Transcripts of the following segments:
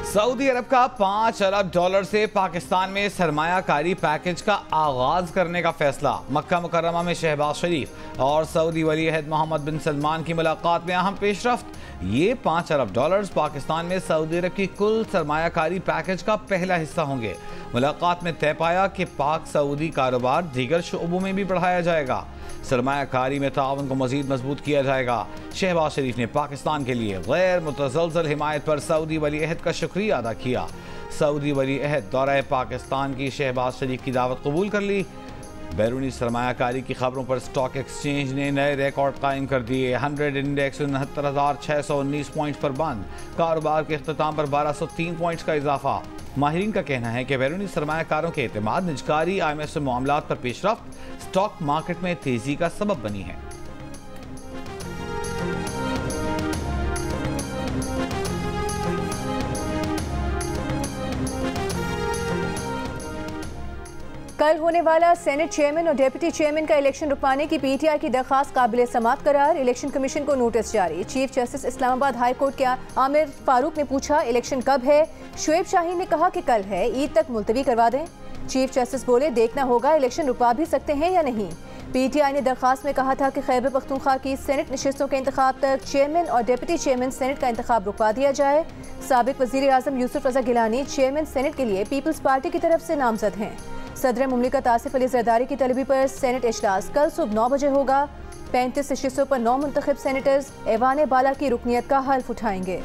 Saudi अरब का 5 अरब dollar से पाकिस्तान में सरमायाकारी पैकेज का आगाज करने का फैसला। मक्का मुकर्रमा में शहबाज शरीफ और सऊदी वली अहद मोहम्मद बिन सलमान की मुलाकात में अहम पेशरफ्त। ये 5 अरब डॉलर्स पाकिस्तान में सऊदी अरब की कुल सरमायाकारी पैकेज का पहला हिस्सा होंगे। मुलाकात में तय पाया कि पाक सऊदी कारोबार दीगर शोबों में भी बढ़ाया जाएगा। सरमायाकारी में ताउन को मजीद मजबूत किया जाएगा। शहबाज शरीफ ने पाकिस्तान के लिए गैर मुतज़लज़ल हिमायत पर सऊदी वली अहद का शुक्रिया अदा किया। सऊदी वली अहद दौरा पाकिस्तान की शहबाज शरीफ की दावत कबूल कर ली। बैरूनी सरमायाकारी की खबरों पर स्टॉक एक्सचेंज ने नए रिकॉर्ड कायम कर दिए। 100 इंडेक्स 69,619 पॉइंट्स पर बंद। कारोबार के अख्ताम पर 1203 पॉइंट्स का इजाफा। माहिरीन का कहना है कि बैरूनी सरमायाकारों के एतमाद निजकारी IMF से मामलात पर पेशरफ्त स्टॉक मार्केट में तेजी का सबब बनी है। कल होने वाला सेनेट चेयरमैन और डेप्यूटी चेयरमैन का इलेक्शन रुकवाने की PTI की दरखास्त काबिल समाअत करार। इलेक्शन कमीशन को नोटिस जारी। Chief justice Islamabad high court के आमिर फारूक ने पूछा इलेक्शन कब है। शुएब शाहीन ने कहा कि कल है, ईद तक मुलतवी करवा दें। चीफ जस्टिस बोले देखना होगा इलेक्शन रुकवा भी सकते हैं या नहीं। PTI ने दरखास्त में कहा था कि खैबर पख्तूनख्वा की सेनेट नशिस्तों के इंतखाब तक चेयरमैन और डेप्यूटी चेयरमैन सेनेट का इंतखाब रुकवा दिया जाए। साबिक वज़ीर आज़म यूसुफ रज़ा गिलानी चेयरमैन सेनेट के लिए पीपल्स पार्टी की तरफ से नामजद हैं। सदर मुमलिकत आसिफ अली जरदारी की तलबी पर सेनेट इजलास कल सुबह 9 बजे होगा। 35 नशिस्तों पर 9 मुंतखब सेनेटर्स ऐवान बाला की रुकनियत का हल्फ उठाएंगे।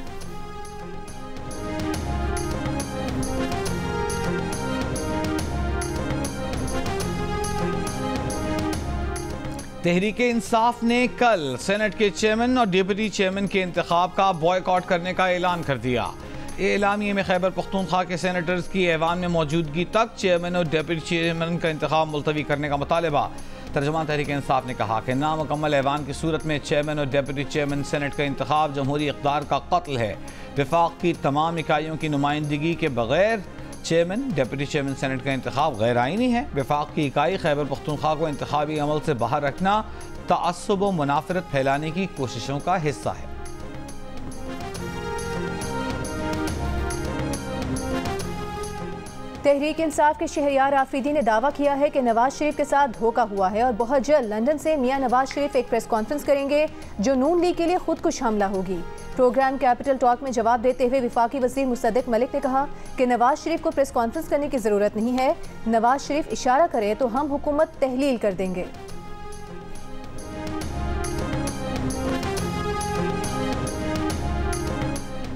तहरीक इंसाफ ने कल सेनेट के चेयरमैन और डिप्टी चेयरमैन के इंतखाब का बॉयकॉट करने का ऐलान कर दिया। एलामिये में खैबर पख्तूनख्वा के सेनेटर्स की ऐवान में मौजूदगी तक चेयरमैन और डिप्टी चेयरमैन का इंतखाब मुलतवी करने का मुतालबा। तर्जुमान तहरीक इंसाफ ने कहा कि नामुकम्मल ऐवान की सूरत में चेयरमैन और डिप्टी चेयरमैन सेनेट का इंतखाब जमहूरी इक़्तिदार का कत्ल है। वफाक की तमाम इकाइयों की नुमाइंदगी के बगैर चेयरमैन डिप्टी चेयरमैन सेनेट का इंतखाब गैर आईनी है। वफाक की इकाई खैबर पख्तूनख्वा को इंतखाबी अमल से बाहर रखना तअस्सुब व मुनाफरत फैलाने की कोशिशों का हिस्सा है। तहरीक इंसाफ के शहरियार आफरीदी ने दावा किया है कि नवाज शरीफ के साथ धोखा हुआ है और बहुत जल्द लंदन से मियां नवाज शरीफ एक प्रेस कॉन्फ्रेंस करेंगे जो नून लीग के लिए खुदकुश हमला होगी। प्रोग्राम कैपिटल टॉक में जवाब देते हुए वफाकी वज़ीर मुसद्दिक मलिक ने कहा कि नवाज शरीफ को प्रेस कॉन्फ्रेंस करने की ज़रूरत नहीं है। नवाज शरीफ इशारा करे तो हम हुकूमत तहलील कर देंगे।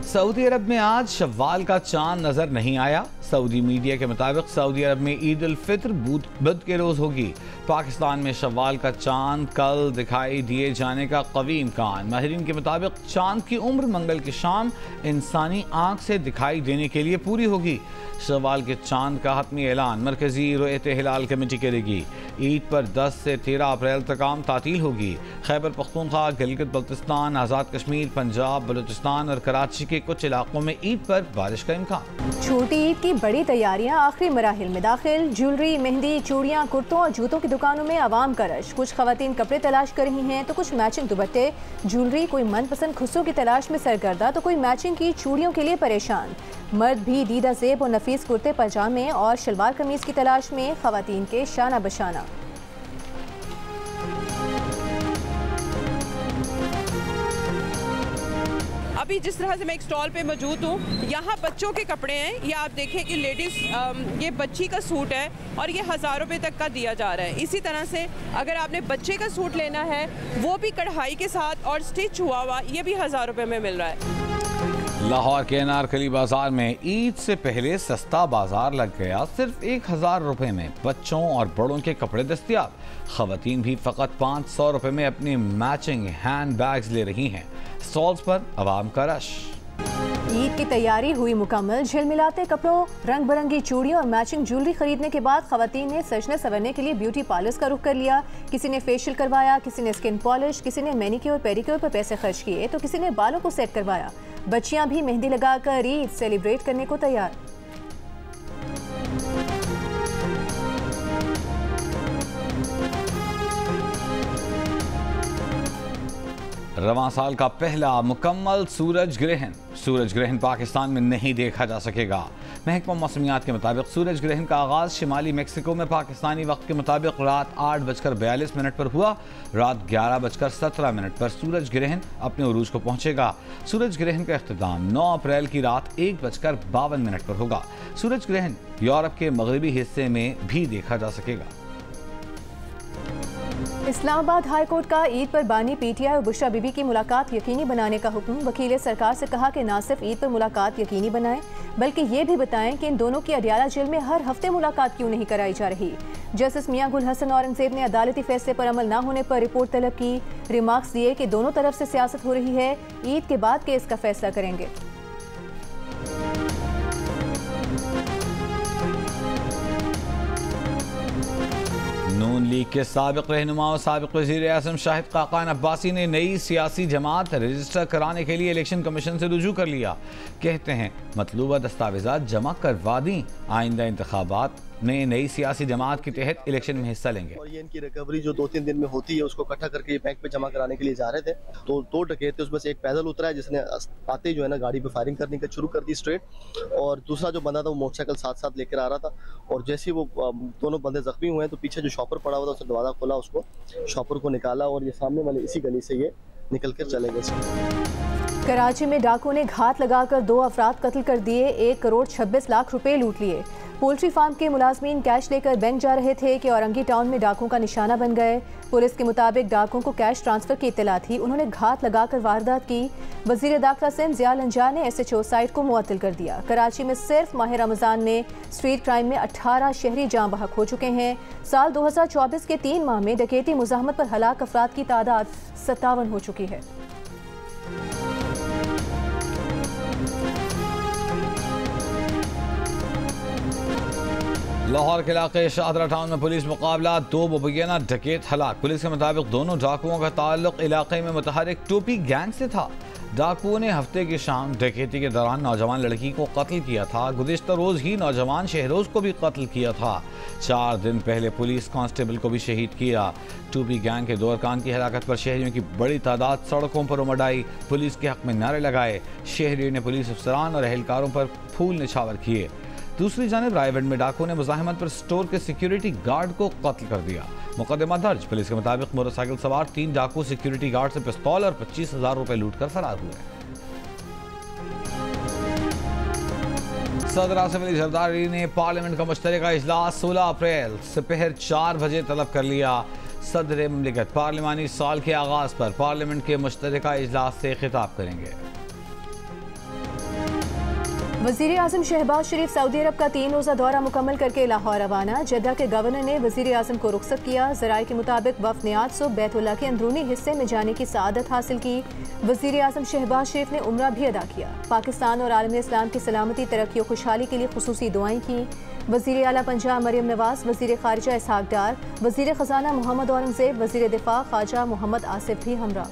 सऊदी अरब में आज शव्वाल का चांद नजर नहीं आया। सऊदी मीडिया के मुताबिक सऊदी अरब में ईद उल फित्र बुध के रोज होगी। पाकिस्तान में शव्वाल का चांद कल दिखाई दिए जाने का कवी इम्कान। माहिरीन के मुताबिक चांद की उम्र मंगल की शाम इंसानी आंख से दिखाई देने के लिए पूरी होगी। शव्वाल के चांद का हतमी ऐलान मरकजी रुयत हिलाल कमेटी करेगी। ईद पर 10 से 13 अप्रैल तक आम तातील होगी। खैबर पख्तूनख्वा, गिलगित बल्तिस्तान, आज़ाद कश्मीर, पंजाब, बलूचिस्तान और कराची के कुछ इलाकों में ईद पर बारिश का इम्कान। छोटी ईद की बड़ी तैयारियां आखिरी मराहिल में दाखिल। ज्वेलरी, मेहंदी, चूड़ियां, कुर्तों और जूतों की दुकानों में आवाम का रश। कुछ खवातीन कपड़े तलाश कर रही हैं तो कुछ मैचिंग दुपट्टे, ज्वेलरी। कोई मनपसंद खुस्सों की तलाश में सरगर्दा तो कोई मैचिंग की चूड़ियों के लिए परेशान। मर्द भी दीदा ज़ेब और नफीस कुर्ते पजामे और शलवार कमीज की तलाश में। खवातीन के शाना बशाना। अभी जिस तरह से मैं एक स्टॉल पे मौजूद हूँ, यहाँ बच्चों के कपड़े हैं। ये आप देखें कि लेडीज़ ये बच्ची का सूट है और ये 1000 रुपये तक का दिया जा रहा है। इसी तरह से अगर आपने बच्चे का सूट लेना है वो भी कढ़ाई के साथ और स्टिच हुआ हुआ, ये भी 1000 रुपये में मिल रहा है। लाहौर के अनारकली बाजार में ईद से पहले सस्ता बाजार लग गया। सिर्फ 1000 रुपये में बच्चों और बड़ों के कपड़े दस्तियाब। खवातीन भी फ़कत 500 रुपये में अपनी मैचिंग हैंड बैग्स ले रही हैं। स्टॉल्स पर आवाम का रश। ईद की तैयारी हुई मुकम्मल। झिलमिलाते कपड़ों, रंग बिरंगी चूड़ियों और मैचिंग ज्वेलरी खरीदने के बाद खवातीन ने सजने संवरने के लिए ब्यूटी पार्लर्स का रुख कर लिया। किसी ने फेशियल करवाया, किसी ने स्किन पॉलिश, किसी ने मैनिक्योर पेडिक्योर पर पैसे खर्च किए तो किसी ने बालों को सेट करवाया। बच्चियां भी मेहंदी लगाकर ईद सेलिब्रेट करने को तैयार। रवां साल का पहला मुकम्मल सूरज ग्रहण पाकिस्तान में नहीं देखा जा सकेगा। महकमा मौसमियात के मुताबिक सूरज ग्रहण का आगाज शिमाली मेक्सिको में पाकिस्तानी वक्त के मुताबिक रात 8:42 पर हुआ। रात 11:17 पर सूरज ग्रहण अपने उरूज को पहुंचेगा। सूरज ग्रहण का इख्तिताम 9 अप्रैल की रात 1:52 पर होगा। सूरज ग्रहण यूरोप के मगरबी हिस्से में भी देखा जा सकेगा। इस्लामाबाद हाई कोर्ट का ईद पर बानी पीटीआई और बुशरा बीबी की मुलाकात यकीनी बनाने का हुक्म। वकील सरकार से कहा कि न सिर्फ ईद पर मुलाकात यकीनी बनाएं बल्कि ये भी बताएं कि इन दोनों की अडियाला जेल में हर हफ्ते मुलाकात क्यों नहीं कराई जा रही। जस्टिस मियां गुल हसन औरंगजेब ने अदालती फैसले पर अमल न होने पर रिपोर्ट तलब की। रिमार्क्स दिए कि दोनों तरफ से सियासत हो रही है, ईद के बाद केस का फैसला करेंगे। नून लीग के साबिक रहनुमा और साबिक वज़ीर आज़म शाहिद खाकान अब्बासी ने नई सियासी जमात रजिस्टर कराने के लिए इलेक्शन कमीशन से रुजू कर लिया। कहते हैं मतलूबा दस्तावेजात जमा करवा दी, आइंदा इंतखाबात में नई सियासी जमात के तहत इलेक्शन में हिस्सा लेंगे। और ये इनकी रिकवरी जो 2-3 दिन में होती है उसको इकट्ठा करके ये बैंक पे जमा कराने के लिए जा रहे थे, तो 2 डकैत थे, उसमें से एक पैदल उतरा है जिसने आते जो है ना गाड़ी पे फायरिंग करने का शुरू कर दी स्ट्रेट, और दूसरा जो बंदा था वो मोटरसाइकिल साथ लेकर आ रहा था। और जैसे ही वो दोनों बंदे जख्मी हुए हैं तो पीछे जो शॉपर पड़ा हुआ था उसने दरवाजा खोला, उसको शॉपर को निकाला और ये सामने वाले इसी गली से ये निकल कर चले गए। कराची में डाकुओं ने घात लगाकर 2 अफराद कत्ल कर दिए, 1 करोड़ 26 लाख रुपए लूट लिए। पोल्ट्री फार्म के मुलाजमीन कैश लेकर बैंक जा रहे थे कि औरंगी टाउन में डाकुओं का निशाना बन गए। पुलिस के मुताबिक डाकुओं को कैश ट्रांसफर की इत्तला थी, उन्होंने घात लगाकर वारदात की। वजीर दाखिला सिंध ज़िया लंजा ने SHO साइट को मुअत्तल कर दिया। कराची में सिर्फ माह रमज़ान में स्ट्रीट क्राइम में 18 शहरी जाँ बहक हो चुके हैं। साल 2024 के 3 माह में डकैती मुज़ाहमत पर हलाक अफराद की तादाद 57 हो चुकी है। लाहौर के इलाके शाहदरा टाउन में पुलिस मुकाबला, 2 मुबैना डकैत हलाक। पुलिस के मुताबिक दोनों डाकुओं का ताल्लुक इलाके में मुतहरिक टोपी गैंग से था। डाकुओं ने हफ्ते की शाम डकैती के दौरान नौजवान लड़की को कत्ल किया था। गुज़िश्ता रोज़ ही नौजवान शहरोज को भी कत्ल किया था। 4 दिन पहले पुलिस कांस्टेबल को भी शहीद किया। टोपी गैंग के 2 अरकान की हलाकत पर शहरियों की बड़ी तादाद सड़कों पर उमड़ आई, पुलिस के हक में नारे लगाए। शहरियों ने पुलिस अफसरान और एहलकारों पर फूल निछावर किए। दूसरी जानिब रायगढ़ में डाकुओं ने मुज़ाहिमत पर स्टोर के सिक्योरिटी गार्ड को कत्ल कर दिया। मुकदमा दर्ज। पुलिस के मुताबिक मोटरसाइकिल सवार 3 डाकू सिक्योरिटी गार्ड से पिस्तौल और 25,000 रुपए लूट कर फरार हुए। सदर आसिफ अली जरदारी ने पार्लियामेंट का मुश्तरका इजलास 16 अप्रैल दोपहर 4 बजे तलब कर लिया। सदर मुमलिकत पार्लिमानी साल के आगाज पर पार्लियामेंट के मुश्तरका इजलास से खिताब करेंगे। वज़ीर आज़म शहबाज शरीफ सऊदी अरब का 3 रोज़ा दौरा मुकम्मल करके लाहौर रवाना। जद्दा के गवर्नर ने वज़ीर आज़म को रुखसत किया। ज़राए के मुताबिक वफ़द ने आज सुबह बैतुल्लाह के अंदरूनी हिस्से में जाने की सआदत हासिल की। वज़ीर आज़म शहबाज शरीफ ने उम्रा भी अदा किया। पाकिस्तान और आलम इस्लाम की सलामती, तरक्की और खुशहाली के लिए खुसूसी दुआएं की। वज़ीर आला पंजाब मरियम नवाज, वज़ीर ख़ारिजा इसहाक डार, वज़ीर ख़जाना मोहम्मद औरंगज़ेब, वज़ीर दिफा ख्वाजा मोहम्मद आसिफ भी हमरा।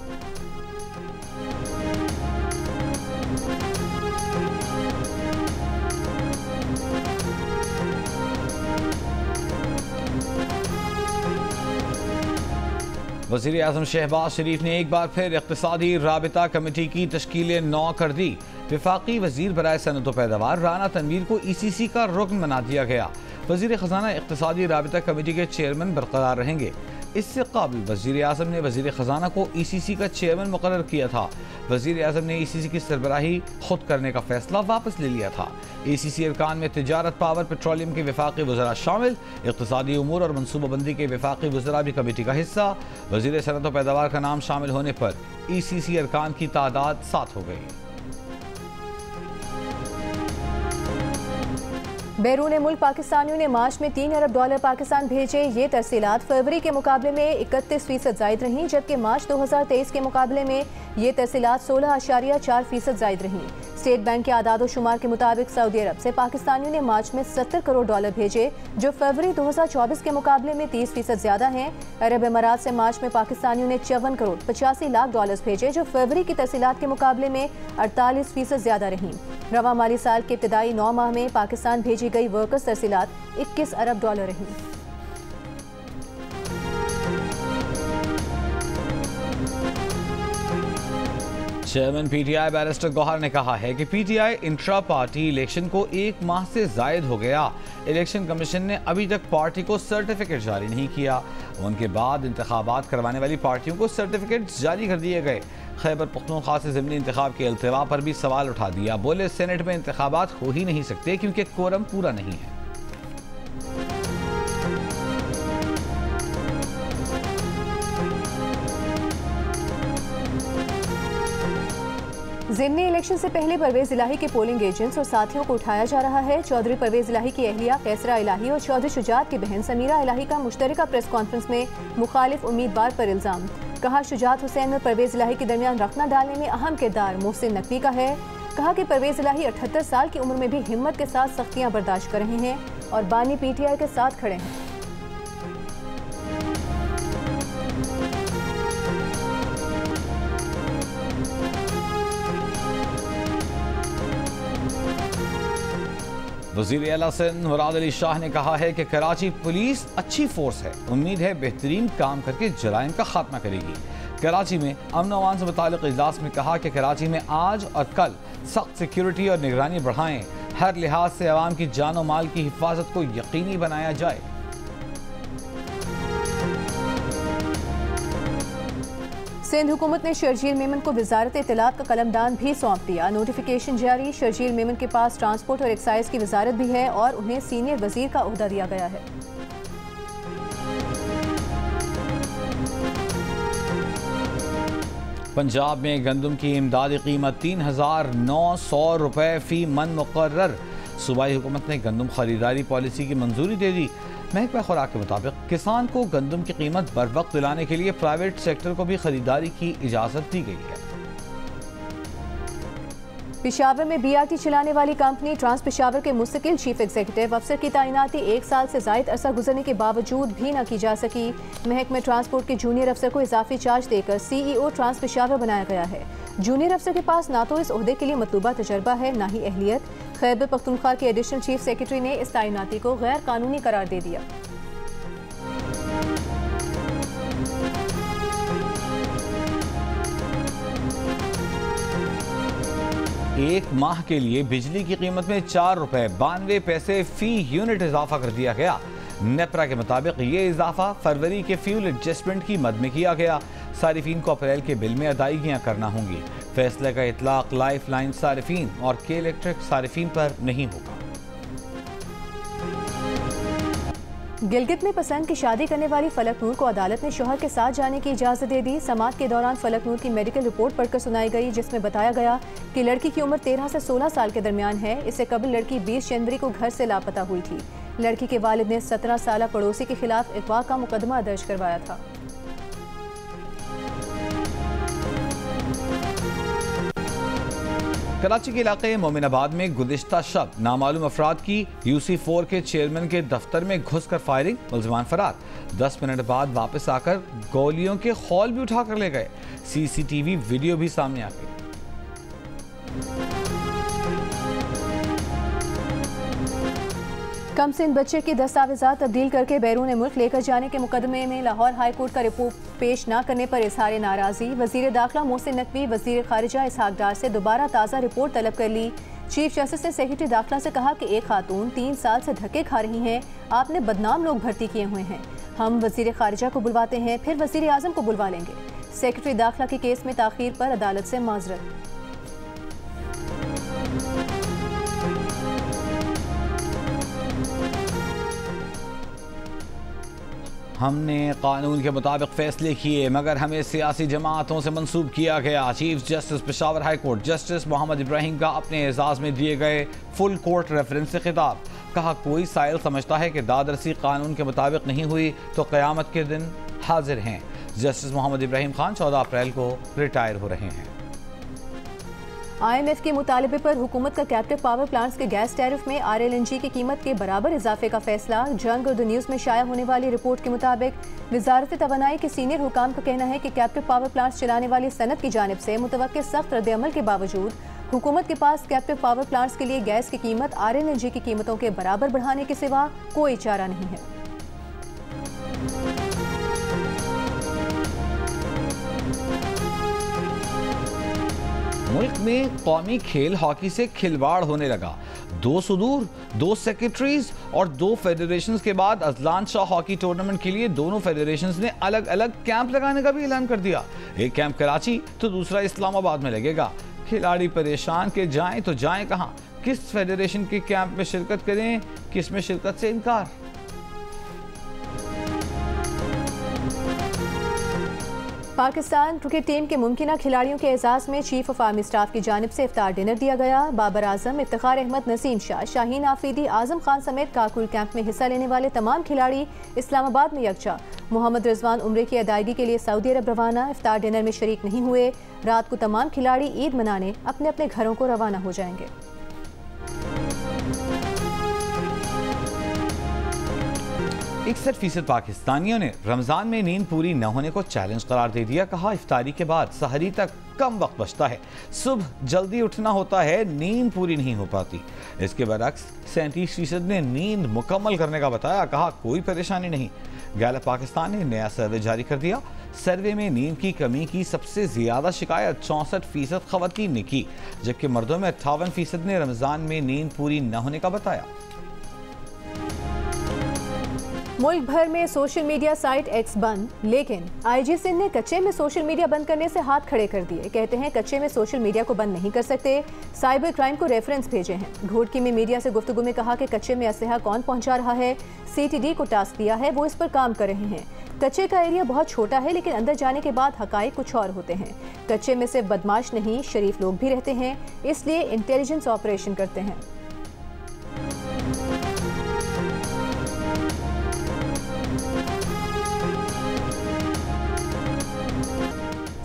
वज़ीर आज़म शहबाज शरीफ ने एक बार फिर इक़्तिसादी राबिता कमेटी की तश्कील 9 कर दी। वफाकी वज़ीर बराए सनअत व पैदावार राना तनवीर को ECC का रुकन बना दिया गया। वज़ीर ख़जाना इक़्तिसादी राबिता कमेटी के चेयरमैन बरकरार रहेंगे। इससे कबल वज़ीर आज़म ने वज़ीर ख़जाना को ECC का चेयरमैन मुकर्रर किया था। वज़ीर आज़म ने ECC की सरबराही खुद करने का फैसला वापस ले लिया था। ECC अरकान में तिजारत, पावर, पेट्रोलियम के वफाकी वज़रा शामिल। इक़्तिसादी उमूर और मनसूबाबंदी के वफाकी वज़रा भी कमेटी का हिस्सा। वज़ीर सनअत व पैदावार का नाम शामिल होने पर ECC अरकान की तादाद 7 हो गई। बैरून मुल्क पाकिस्तानियों ने मार्च में $3 अरब पाकिस्तान भेजे। ये तरसीलात फरवरी के मुकाबले में 31% ज़ायद रहीं, जबकि मार्च 2023 के मुकाबले में ये तरसीलात 16.4% ज़ायद रहीं। स्टेट बैंक के आदाद शुमार के मुताबिक सऊदी अरब से पाकिस्तानियों ने मार्च में $70 करोड़ भेजे, जो फरवरी 2024 के मुकाबले में 30% ज़्यादा हैं। अरब अमारात से मार्च में पाकिस्तानियों ने $54 करोड़ 85 लाख भेजे, जो फरवरी की तरसीलात के मुकाबले में 48% ज़्यादा रहीं। रवा माली साल के इब्तदाई 9 माह में पाकिस्तान भेजी गई वर्कर्स तरसीलात $21 अरब रहीं। चेयरमैन पीटीआई बैरिस्टर गौहर ने कहा है कि पीटीआई इंट्रा पार्टी इलेक्शन को 1 माह से जायद हो गया। इलेक्शन कमीशन ने अभी तक पार्टी को सर्टिफिकेट जारी नहीं किया। उनके बाद इंतखाबात करवाने वाली पार्टियों को सर्टिफिकेट जारी कर दिए गए। खैबर पख्तूनख्वा से ज़िमनी इंतखाब के अल्तवा पर भी सवाल उठा दिया। बोले सेनेट में इंतखाबात हो ही नहीं सकते क्योंकि कोरम पूरा नहीं है। ज़िमनी इलेक्शन से पहले परवेज इलाही के पोलिंग एजेंट्स और साथियों को उठाया जा रहा है। चौधरी परवेज इलाही की अहलिया कैसरा इलाही और चौधरी शुजात की बहन समीरा इलाही का मुश्तरका प्रेस कॉन्फ्रेंस में मुखालिफ उम्मीदवार पर इल्ज़ाम। कहा शुजात हुसैन और परवेज इलाही के दरमियान रखना डालने में अहम किरदार मोहसिन नकवी का है। कहा कि परवेज इलाही 78 साल की उम्र में भी हिम्मत के साथ सख्तियाँ बर्दाश्त कर रहे हैं और बानी पीटीआई के साथ खड़े हैं। वज़ीर आला सिंध मुराद अली शाह ने कहा है कि कराची पुलिस अच्छी फोर्स है। उम्मीद है बेहतरीन काम करके जराइम का खात्मा करेगी। कराची में अमन व अमान से मुताल्लिक़ इजलास में कहा कि कराची में आज और कल सख्त सिक्योरिटी और निगरानी बढ़ाएं। हर लिहाज से अवाम की जान और माल की हिफाजत को यकीनी बनाया जाए। सिंध हुकूमत ने शर्जील मेमन को वजारत इत्तलात का कलमदान भी सौंप दिया। नोटिफिकेशन जारी। शर्जील मेमन के पास ट्रांसपोर्ट और एक्साइज की वजारत भी है और उन्हें सीनियर वजीर का ओहदा दिया गया है। पंजाब में गंदम की इमदादी कीमत 3,900 रुपये फी मन मुकर्रर। सूबाई हुकूमत ने गंदम खरीदारी पॉलिसी की मंजूरी दे दी। महकमा खुराक के मुताबिक किसान को गंदम की कीमत बर वक्त दिलाने के लिए प्राइवेट सेक्टर को भी खरीदारी की इजाज़त दी गई है। पेशावर में बीआरटी चलाने वाली कंपनी ट्रांस पेशावर के मुस्तकिल चीफ एग्जीक्यूटिव अफसर की तैनाती 1 साल से जायद अरसा गुजरने के बावजूद भी न की जा सकी। महकमे ट्रांसपोर्ट के जूनियर अफसर को इजाफी चार्ज देकर CEO ट्रांस पेशावर बनाया गया है। जूनियर अफसर के पास ना तो इस ओहदे के लिए मतलूबा तजर्बा है ना ही अहलियत। खैबर पख्तूनख्वा के एडिशनल चीफ सेक्रेटरी ने इस तैनाती को गैर कानूनी करार दे दिया। एक माह के लिए बिजली की कीमत में 4 रुपये 92 पैसे फी यूनिट इजाफा कर दिया गया। नेपरा के मुताबिक ये इजाफा फरवरी के फ्यूल एडजस्टमेंट की मद में किया गया। सारिफीन को अप्रैल के बिल में अदायगियाँ करना होंगी। फैसले का इतलाक लाइफ लाइन सारिफीन और के इलेक्ट्रिक सारिफीन पर नहीं होगा। गिलगित में पसंद की शादी करने वाली फलक नूर को अदालत ने शौहर के साथ जाने की इजाज़त दे दी। समाअत के दौरान फलक नूर की मेडिकल रिपोर्ट पढ़कर सुनाई गई, जिसमें बताया गया कि लड़की की उम्र 13 से 16 साल के दरमियान है। इससे कबल लड़की 20 जनवरी को घर से लापता हुई थी। लड़की के वालिद ने 17 साल पड़ोसी के खिलाफ अगवा का मुकदमा दर्ज करवाया था। कराची के इलाके मोमिनाबाद में गुज़िश्ता शब नामालूम अफराद की UC4 के चेयरमैन के दफ्तर में घुसकर फायरिंग, मुल्ज़िमान फरार। 10 मिनट बाद वापस आकर गोलियों के खौल भी उठाकर ले गए। CCTV वीडियो भी सामने आ गई। कम सिन बच्चे की दस्तावेजात तब्दील करके बैरून मुल्क लेकर जाने के मुकदमे में लाहौर हाई कोर्ट का रिपोर्ट पेश न करने पर इजहार नाराज़गी। वज़ीर दाखिला मोहसिन नकवी वज़ीर खारिजा इसहाक डार से दोबारा ताज़ा रिपोर्ट तलब कर ली। चीफ जस्टिस ने सेक्रेटरी दाखिला से कहा कि एक खातून 3 साल से धक्के खा रही हैं। आपने बदनाम लोग भर्ती किए हुए हैं। हम वज़ीर खारिजा को बुलवाते हैं, फिर वज़ीर आज़म को बुलवा लेंगे। सेक्रेटरी दाखिला के केस में ताख़ीर पर अदालत से माजरत। हमने कानून के मुताबिक फैसले किए मगर हमें सियासी जमातों से मंसूब किया गया। Chief justice Peshawar high court justice Mohammad Ibrahim का अपने एजाज़ में दिए गए फुल कोर्ट रेफरेंस से खिताब। कहा कोई साइल समझता है कि दादरसी कानून के मुताबिक नहीं हुई तो क़यामत के दिन हाजिर हैं। जस्टिस मोहम्मद इब्राहिम खान 14 अप्रैल को रिटायर हो रहे हैं। IMF के मुतालबे पर हुकूमत का कैप्टिव पावर प्लांट्स के गैस टैरिफ में RLNG की कीमत के बराबर इजाफे का फैसला। जंग और द न्यूज़ में शाया होने वाली रिपोर्ट के मुताबिक वजारत तवानाई के सीनियर हुकाम का कहना है कि कैप्टिव पावर प्लांट्स चलाने वाली सनत की जानिब से मुतवक्किल सख्त रद्द-ए-अमल के बावजूद हुकूमत के पास कैप्टिव पावर प्लांट्स के लिए गैस की कीमत RLNG की कीमतों के बराबर बढ़ाने के सिवा कोई चारा नहीं है। मुल्क में कौमी खेल हॉकी से खिलवाड़ होने लगा। 2 सुदूर, 2 सेक्रेटरीज और 2 फेडरेशंस के बाद अजलान शाह हॉकी टूर्नामेंट के लिए दोनों फेडरेशंस ने अलग अलग कैंप लगाने का भी ऐलान कर दिया। एक कैंप कराची तो दूसरा इस्लामाबाद में लगेगा। खिलाड़ी परेशान के जाएं तो जाएं कहां, किस फेडरेशन के कैंप में शिरकत करें, किस में शिरकत से इनकार। पाकिस्तान क्रिकेट टीम के मुमकिना खिलाड़ियों के एजाज़ में चीफ ऑफ आर्मी स्टाफ की जानिब से इफ्तार डिनर दिया गया। बाबर आजम, इफ्तिखार अहमद, नसीम शाह, शाहीन आफरीदी, आजम खान समेत काकुल कैंप में हिस्सा लेने वाले तमाम खिलाड़ी इस्लामाबाद में यकजा। मोहम्मद रिजवान उम्रे की अदायगी के लिए सऊदी अरब रवाना, इफ्तार डिनर में शरीक नहीं हुए। रात को तमाम खिलाड़ी ईद मनाने अपने अपने घरों को रवाना हो जाएंगे। 61% पाकिस्तानियों ने रमजान में नींद पूरी न होने को चैलेंज करार दे दिया। कहा इफ्तारी के बाद सहरी तक कम वक्त बचता है, सुबह जल्दी उठना होता है, नींद पूरी नहीं हो पाती। इसके बरक्स 37% ने नींद मुकम्मल करने का बताया। कहा कोई परेशानी नहीं। गैलप पाकिस्तान ने नया सर्वे जारी कर दिया। सर्वे में नींद की कमी की सबसे ज्यादा शिकायत 64% खवातीन ने की, जबकि मर्दों में 58% ने रमजान में नींद पूरी न होने का बताया। मुल्क भर में सोशल मीडिया साइट एक्स बंद, लेकिन आईजी सिंध ने कच्चे में सोशल मीडिया बंद करने से हाथ खड़े कर दिए। कहते हैं कच्चे में सोशल मीडिया को बंद नहीं कर सकते, साइबर क्राइम को रेफरेंस भेजे हैं। घोटकी में मीडिया से गुफ्तगू में कहा कि कच्चे में असलहा कौन पहुंचा रहा है, CTD को टास्क दिया है, वो इस पर काम कर रहे हैं। कच्चे का एरिया बहुत छोटा है, लेकिन अंदर जाने के बाद हकाइक कुछ और होते हैं। कच्चे में सिर्फ बदमाश नहीं, शरीफ लोग भी रहते हैं, इसलिए इंटेलिजेंस ऑपरेशन करते हैं।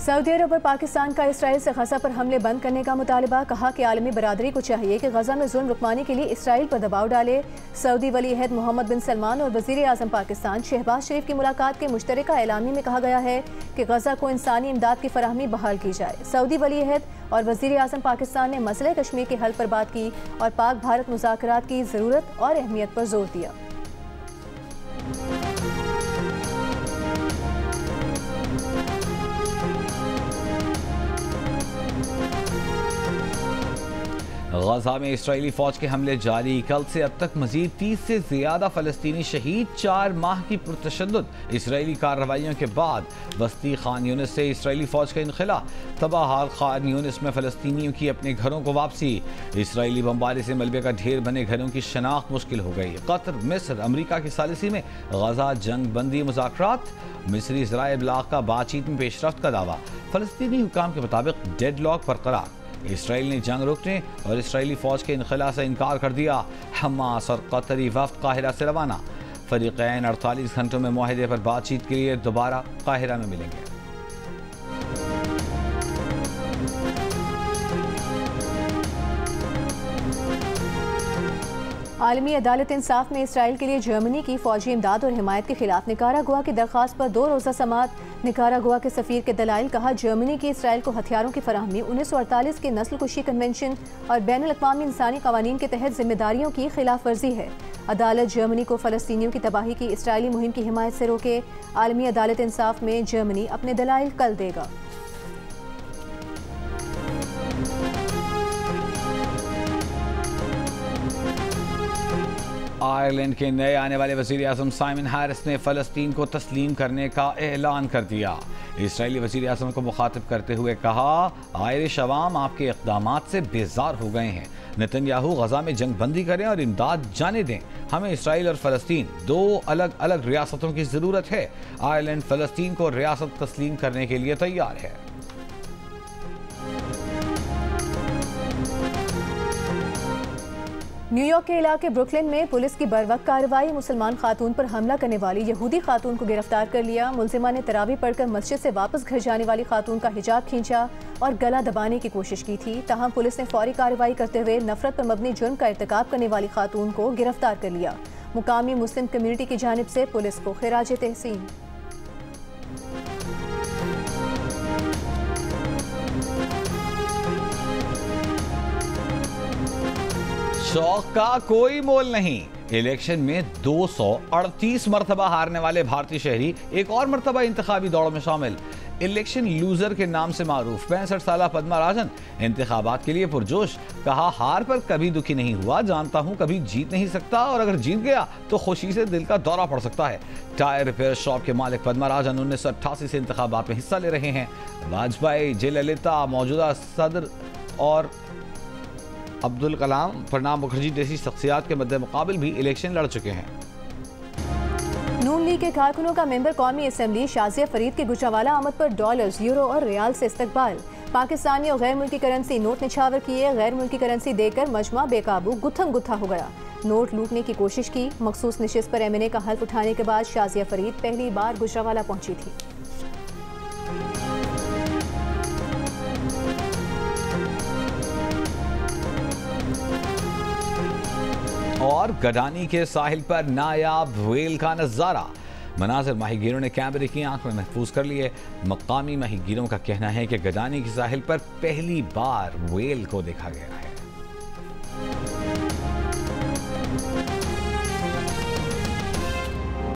सऊदी अरब और पाकिस्तान का इसराइल से गजा पर हमले बंद करने का मुतालबा। कहा कि आलमी बरादरी को चाहिए कि गजा में जुल्म रुकवाने के लिए इसराइल पर दबाव डाले। सऊदी वली अहद मोहम्मद बिन सलमान और वज़ीर आज़म पाकिस्तान शहबाज शरीफ की मुलाकात के मुश्तरका एलामी में कहा गया है कि गजा को इंसानी इमदाद की फराहमी बहाल की जाए। सऊदी वली अहद और वज़ीर आज़म पाकिस्तान ने मसले कश्मीर के हल पर बात की और पाक भारत मुज़ाकरात की ज़रूरत और अहमियत पर जोर दिया। गजा में इसराइली फौज के हमले जारी। कल से अब तक मजीद 30 से ज्यादा फलस्तीनी शहीद। 4 माह की पुरतशद्दुद इसराइली कार्रवाइयों के बाद बस्ती खान यूनिस से इसराइली फौज का इनखला। तबाहाल खान यूनिस में फलस्तीनियों की अपने घरों को वापसी। इसराइली बमबारी से मलबे का ढेर बने घरों की शनाख्त मुश्किल हो गई। कतर, मिस्र, अमरीका की सालिसी में गजा जंग बंदी मुज़ाकरात। मिस्री ज़राए इब्लाग का बातचीत में पेशरफ्त का दावा। फलस्तीनी हुकाम के मुताबिक डेडलॉक बरकरार। इसराइल ने जंग रोकने और इसराइली फौज के इनखला से इनकार कर दिया। हमास और कतरी वफ्द काहिरा से रवाना। फरीक़ैन 48 घंटों में मुआहदे पर बातचीत के लिए दोबारा काहिरा में मिलेंगे। आलमी अदालत इंसाफ में इसराइल के लिए जर्मनी की फौजी इमदाद और हिमायत के खिलाफ निकारागुआ की दरख्वास्त पर 2 रोज़ा समाअत। निकारागुआ के सफ़ीर के दलाइल। कहा जर्मनी की इसराइल को हथियारों की फराहमी 1948 के नस्ल कुशी कन्वेंशन और बैनुल अक़वामी इंसानी क़वानीन के तहत जिम्मेदारियों की खिलाफ वर्जी है। अदालत जर्मनी को फ़लस्तीनियों की तबाही की इसराइली मुहिम की हिमायत से रोके। आलमी अदालत इंसाफ में जर्मनी अपने दलाइल कल देगा। आयरलैंड के नए आने वाले वज़ीर आज़म साइमन हैरिस ने फ़लस्तीन को तस्लीम करने का ऐलान कर दिया। इसराइली वज़ीर आज़म को मुखातिब करते हुए कहा आयरिश अवाम आपके इक़दामात से बेजार हो गए हैं। नेतन्याहू गजा में जंग बंदी करें और इमदाद जाने दें। हमें इसराइल और फ़लस्तीन 2 अलग अलग रियासतों की ज़रूरत है। आयरलैंड फ़लस्तीन को रियासत तस्लीम करने के लिए तैयार है। न्यूयॉर्क के इलाके ब्रुकलिन में पुलिस की बरवक्त कार्रवाई। मुसलमान खातून पर हमला करने वाली यहूदी खातून को गिरफ्तार कर लिया। मुलजिमा ने तरावी पढ़कर मस्जिद से वापस घर जाने वाली खातून का हिजाब खींचा और गला दबाने की कोशिश की थी। ताहम पुलिस ने फौरी कार्रवाई करते हुए नफरत पर मबनी जुर्म का इर्तिकाब करने वाली खातून को गिरफ्तार कर लिया। मुकामी मुस्लिम कम्युनिटी की जानिब से पुलिस को खिराज तहसीन। शौक का कोई मोल नहीं। इलेक्शन में 238 मरतबा हारने वाले भारतीय शहरी एक और मरतबा इंतखाबी दौड़ में शामिल। इलेक्शन लूजर के नाम से मारूफ 65 साल पद्मा राजन इंतखाबात के लिए पुरजोश। कहा, हार पर कभी दुखी नहीं हुआ, जानता हूं कभी जीत नहीं सकता और अगर जीत गया तो खुशी से दिल का दौरा पड़ सकता है। टायर रिपेयर शॉप के मालिक पद्मा राजन 1988 से इंतखाबात में हिस्सा ले रहे हैं। वाजपेयी, जयललिता, मौजूदा सदर और अब्दुल कलाम, प्रणब मुखर्जी जैसी शख्सियात के मद्दे मुकाबिल भी इलेक्शन लड़ चुके हैं। नून लीग के कारकुनों का मेंबर कौमी असम्बली शाजिया फरीद के गुजरावाला आमद पर डॉलर्स, यूरो और रियाल से इस्तकबाल। पाकिस्तानी और गैर मुल्की करेंसी नोट निछावर किए, गैर मुल्की करेंसी देकर मजमा बेकाबू गुत्थम गुत्था हो गया। नोट लूटने की कोशिश की। मखसूस नशिस्त पर MNA का हल्फ उठाने के बाद शाजिया फरीद पहली बार गुजरावाला पहुंची थी। और गडानी के साहिल पर नायाब व्हेल का नजारा। मनाजिर माहीगीरों ने कैमरे की आंख में महफूज कर लिए। मकामी माहीगीरों का कहना है कि गडानी के साहिल पर पहली बार व्हेल को देखा गया है।